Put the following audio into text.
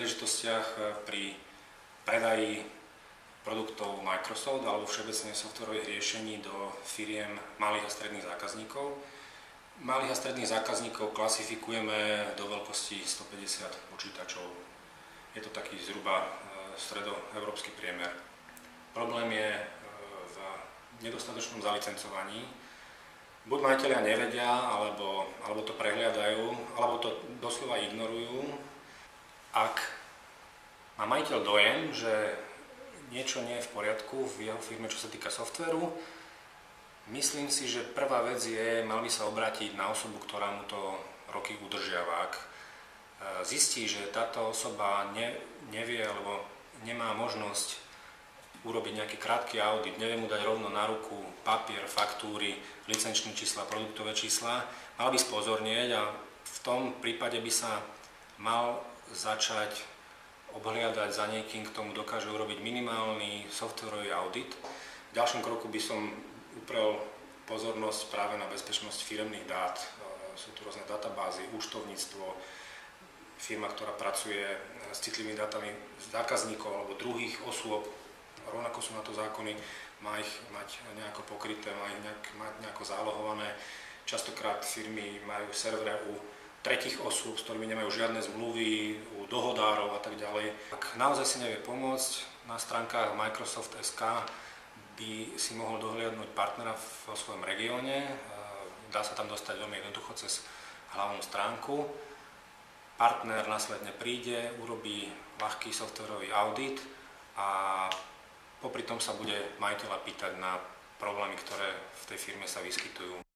príležitostiach pri predaji produktov Microsoft alebo všeobecne softwarových riešení do firiem malých a stredných zákazníkov. Malých a stredných zákazníkov klasifikujeme do veľkosti 150 počítačov. Je to taký zhruba stredoeurópsky priemer. Problém je v nedostatočnom zalicencovaní. Buď majitelia nevedia, alebo to prehliadajú, alebo to doslova ignorujú. Ak má majiteľ dojem, že niečo nie je v poriadku v jeho firme, čo sa týka softvéru, myslím si, že prvá vec je, mal by sa obrátiť na osobu, ktorá mu to roky udržiava. Ak zistí, že táto osoba nevie alebo nemá možnosť urobiť nejaký krátky audit, nevie mu dať rovno na ruku papier, faktúry, licenčné čísla, produktové čísla, mal by spozornieť a v tom prípade by sa mal začať obhliadať za niekým, k tomu dokáže urobiť minimálny softwarový audit. V ďalšom kroku by som uprel pozornosť práve na bezpečnosť firemných dát. Sú tu rôzne databázy, účtovníctvo, firma, ktorá pracuje s citlivými dátami zákazníkov alebo druhých osôb, rovnako sú na to zákony, má ich mať nejako pokryté, má ich mať nejako zálohované. Častokrát firmy majú servere u tretích osôb, s ktorými nemajú žiadne zmluvy, u dohodárov a tak ďalej. Ak naozaj si nevie pomôcť, na stránkach Microsoft.sk by si mohol dohliadnúť partnera vo svojom regióne. Dá sa tam dostať veľmi jednoducho cez hlavnú stránku. Partner následne príde, urobí ľahký softwarový audit a popri tom sa bude majiteľa pýtať na problémy, ktoré v tej firme sa vyskytujú.